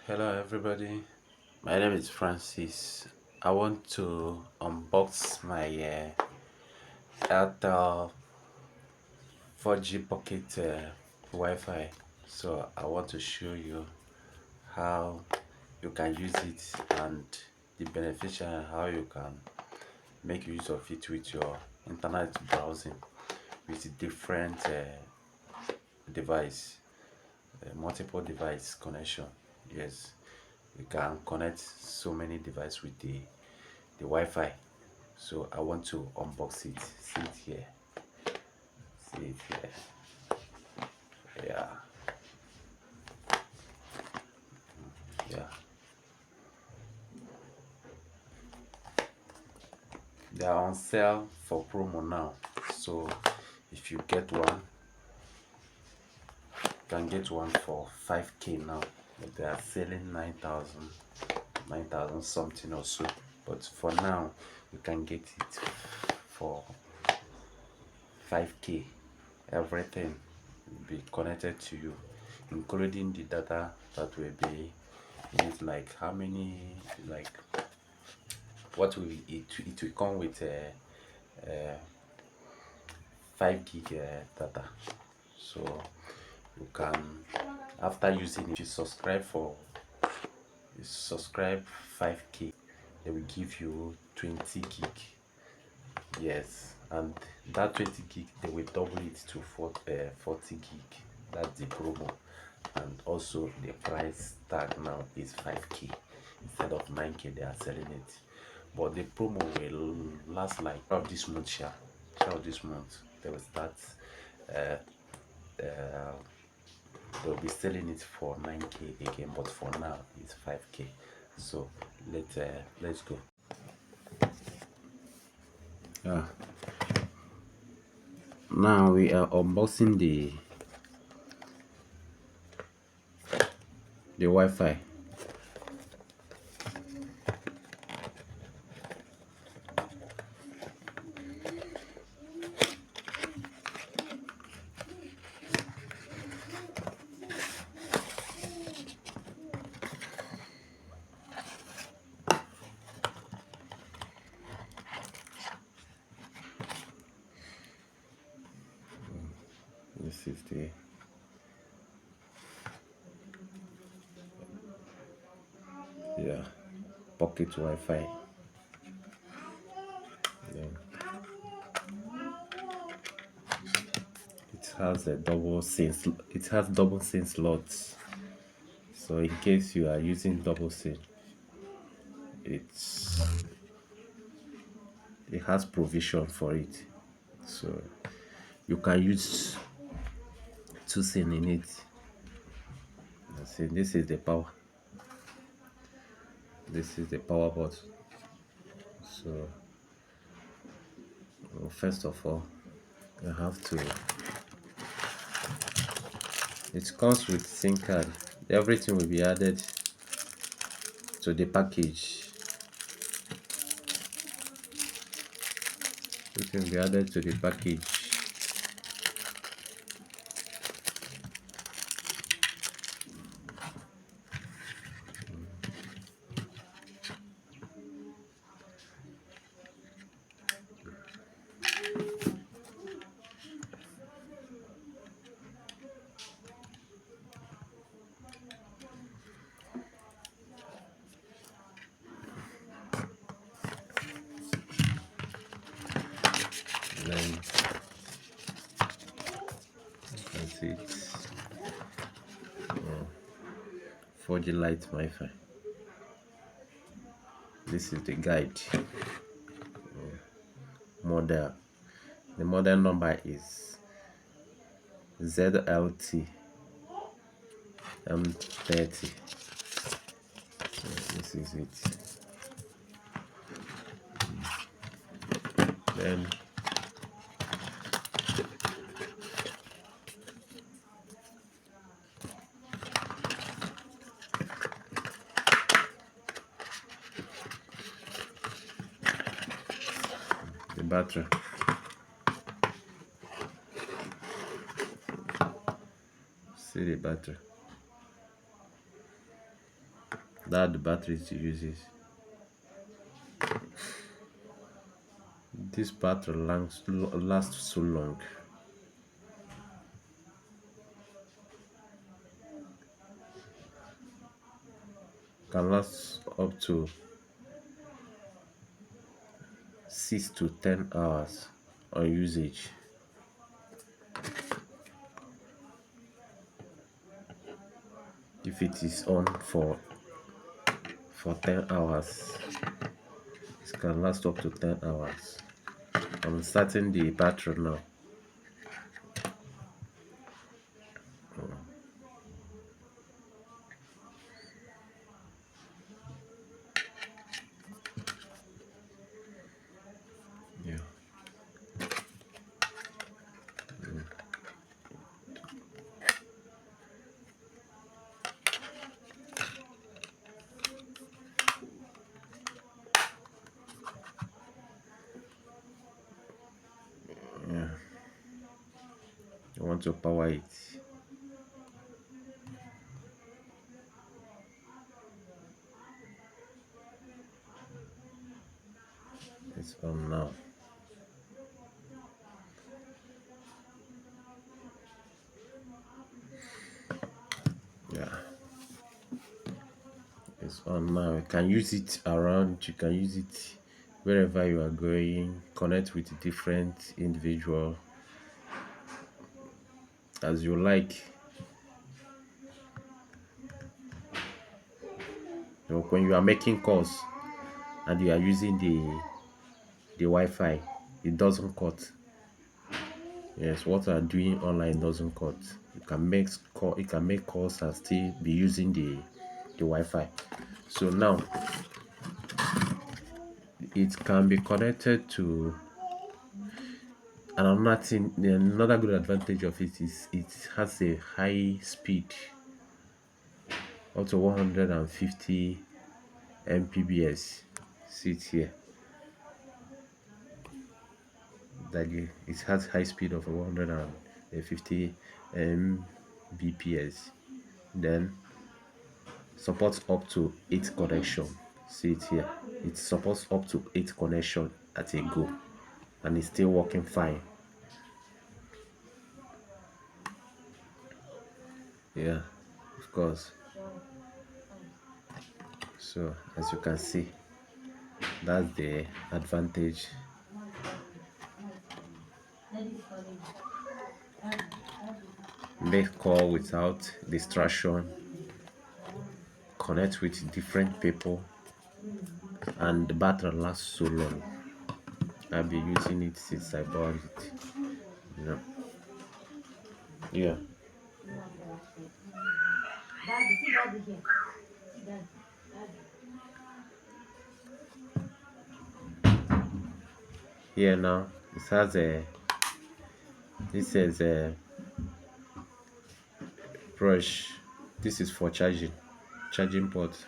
Hello everybody, my name is Francis. I want to unbox my Airtel 4G pocket Wi-Fi. So I want to show you how you can use it and the beneficial and how you can make use of it with your internet browsing with different device, multiple device connection. Yes, you can connect so many devices with the Wi-Fi. So I want to unbox it. See it here. See it here. Yeah, yeah. They are on sale for promo now. So if you get one, you can get one for 5K now. But they are selling 9,000, 9,000 something or so. But for now, you can get it for 5K. Everything will be connected to you, including the data that will be in it. Like how many, like what will it will come with 5 gig data. So you can, after using it, you subscribe 5K, they will give you 20 gig. Yes, and that 20 gig they will double it to 40 gig. That's the promo. And also the price tag now is 5K instead of 9K they are selling it. But the promo will last like of this month. Yeah, of this month they will start uh, uh, they'll be selling it for 9K again, but for now it's 5K. So let's go. Yeah, now we are unboxing the Wi-Fi. This is the yeah pocket Wi-Fi. Yeah. It has a double SIM. It has double SIM slots. So in case you are using double SIM, it's it has provision for it. So you can use two SIM in it. See, this is the power. This is the power button. So first of all, you have to. It comes with SIM card. Everything will be added to the package. It will be added to the package. And then that's it. For the light Wi-Fi. This is the guide. Model. The model number is ZLT M30. So this is it. Then the battery. See the battery. that the battery uses. This battery lasts so long. Can last up to 6 to 10 hours on usage. If it is on for 10 hours, it can last up to 10 hours. I'm starting the battery now. Yeah. Yeah. I want to power it. It's on now. Yeah. It's on now. You can use it around, you can use it wherever you are going, connect with different individual as you like. When you are making calls and you are using the Wi-Fi, it doesn't cut. Yes, what you are doing online doesn't cut. You can make calls and still be using the Wi-Fi. So now it can be connected to another thing. Another good advantage of it is it has a high speed up to 150 Mbps. See it here. That it has high speed of 150 Mbps. Then supports up to 8 connection. See it here. It supports up to 8 connection at a go, and it's still working fine. Yeah, of course. So as you can see, that's the advantage. Make call without distraction, connect with different people, and the battery lasts so long. I've been using it since I bought it. Yeah. Yeah. Here now, it has a this is a brush. This is for charging port.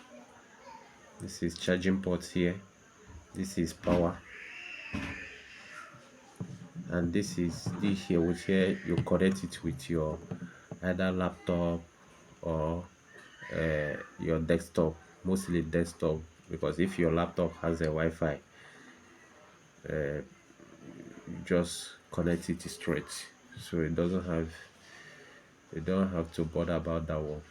This is charging port here. This is power, and this is this here, which here you connect it with your either laptop or your desktop, mostly desktop, because if your laptop has a Wi-Fi, you just connect it straight, so it doesn't have you don't have to bother about that one.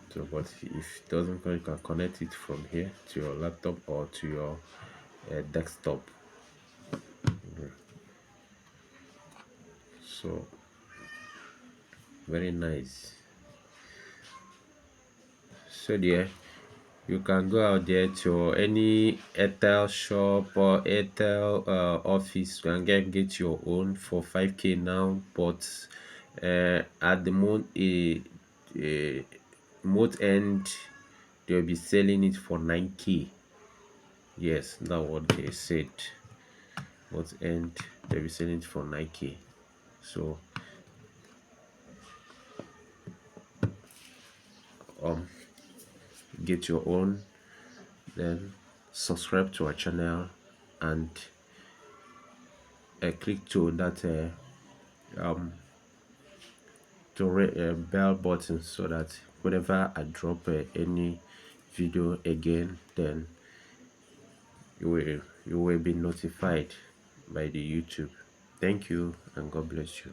So but if it doesn't connect, you can connect it from here to your laptop or to your desktop. So very nice. So there, you can go out there to any Airtel shop or Airtel office and get your own for 5K now, but at the month end they'll be selling it for 9K. Yes, that's what they said. Month end they'll be selling it for 9K. So get your own, then subscribe to our channel and click to that bell button, so that whenever I drop any video again, then you will be notified by the YouTube. Thank you and God bless you.